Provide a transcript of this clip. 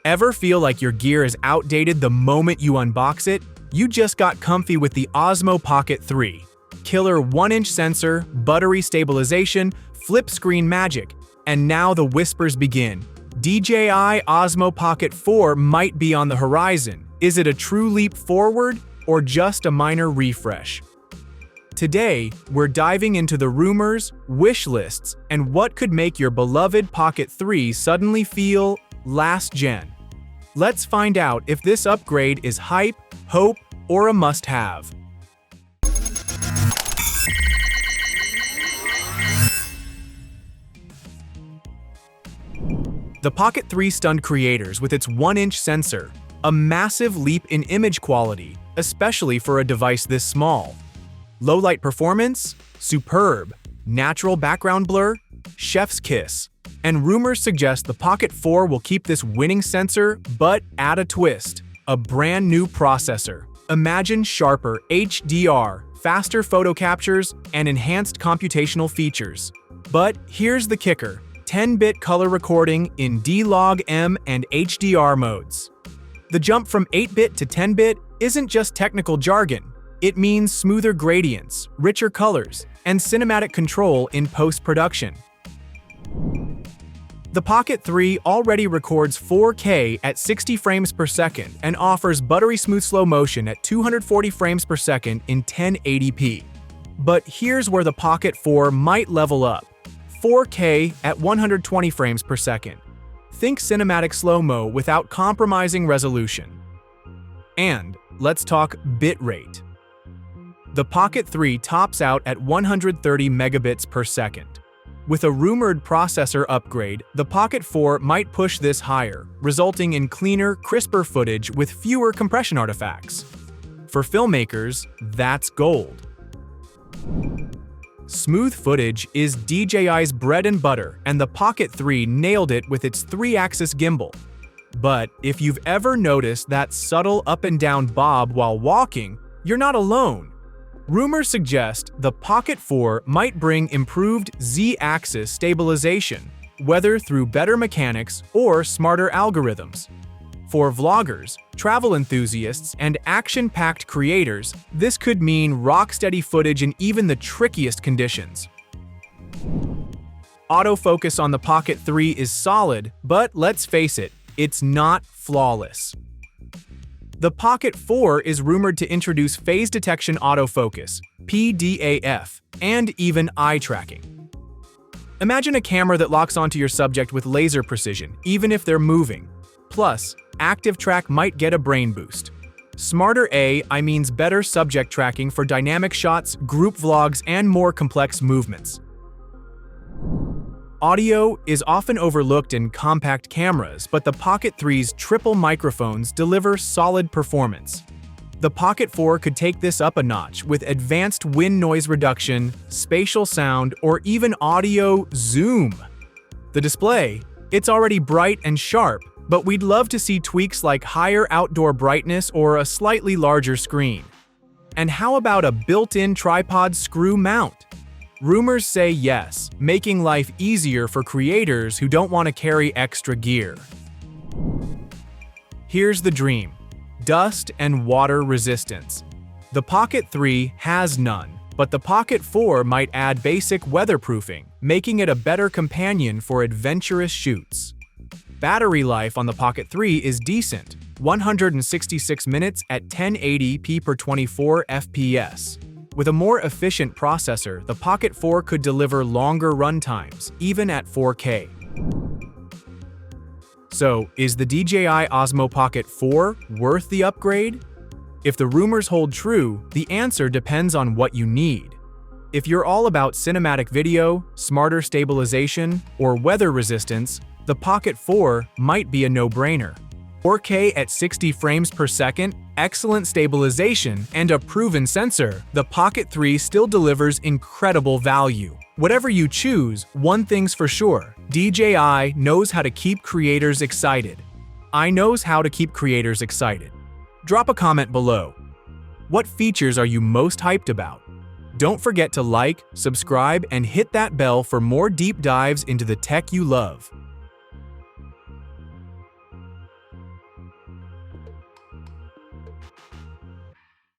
Ever feel like your gear is outdated the moment you unbox it? You just got comfy with the Osmo Pocket 3. Killer 1-inch sensor, buttery stabilization, flip screen magic, and now the whispers begin. DJI Osmo Pocket 4 might be on the horizon. Is it a true leap forward or just a minor refresh? Today, we're diving into the rumors, wish lists, and what could make your beloved Pocket 3 suddenly feel last gen. Let's find out if this upgrade is hype, hope, or a must-have. The Pocket 3 stunned creators with its 1-inch sensor, a massive leap in image quality, especially for a device this small. Low-light performance? Superb. Natural background blur? Chef's kiss. And rumors suggest the Pocket 4 will keep this winning sensor, but add a twist. A brand new processor. Imagine sharper HDR, faster photo captures, and enhanced computational features. But here's the kicker. 10-bit color recording in D-Log-M and HDR modes. The jump from 8-bit to 10-bit isn't just technical jargon. It means smoother gradients, richer colors, and cinematic control in post-production. The Pocket 3 already records 4K at 60 frames per second and offers buttery smooth slow motion at 240 frames per second in 1080p. But here's where the Pocket 4 might level up. 4K at 120 frames per second. Think cinematic slow-mo without compromising resolution. And let's talk bitrate. The Pocket 3 tops out at 130 megabits per second. With a rumored processor upgrade, the Pocket 4 might push this higher, resulting in cleaner, crisper footage with fewer compression artifacts. For filmmakers, that's gold. Smooth footage is DJI's bread and butter, and the Pocket 3 nailed it with its 3-axis gimbal. But if you've ever noticed that subtle up and down bob while walking, you're not alone. Rumors suggest the Pocket 4 might bring improved Z-axis stabilization, whether through better mechanics or smarter algorithms. For vloggers, travel enthusiasts, and action-packed creators, this could mean rock-steady footage in even the trickiest conditions. Autofocus on the Pocket 3 is solid, but let's face it, it's not flawless. The Pocket 4 is rumored to introduce phase detection autofocus, PDAF, and even eye tracking. Imagine a camera that locks onto your subject with laser precision, even if they're moving. Plus, active track might get a brain boost. Smarter AI means better subject tracking for dynamic shots, group vlogs, and more complex movements. Audio is often overlooked in compact cameras, but the Pocket 3's triple microphones deliver solid performance. The Pocket 4 could take this up a notch with advanced wind noise reduction, spatial sound, or even audio zoom. The display, it's already bright and sharp, but we'd love to see tweaks like higher outdoor brightness or a slightly larger screen. And how about a built-in tripod screw mount? Rumors say yes, making life easier for creators who don't want to carry extra gear. Here's the dream: dust and water resistance. The Pocket 3 has none, but the Pocket 4 might add basic weatherproofing, making it a better companion for adventurous shoots. Battery life on the Pocket 3 is decent, 166 minutes at 1080p per 24 FPS. With a more efficient processor, the Pocket 4 could deliver longer runtimes, even at 4K. So, is the DJI Osmo Pocket 4 worth the upgrade? If the rumors hold true, the answer depends on what you need. If you're all about cinematic video, smarter stabilization, or weather resistance, the Pocket 4 might be a no-brainer. 4K at 60 frames per second, excellent stabilization, and a proven sensor, the Pocket 3 still delivers incredible value. Whatever you choose, one thing's for sure: DJI knows how to keep creators excited. I knows how to keep creators excited. Drop a comment below. What features are you most hyped about? Don't forget to like, subscribe, and hit that bell for more deep dives into the tech you love.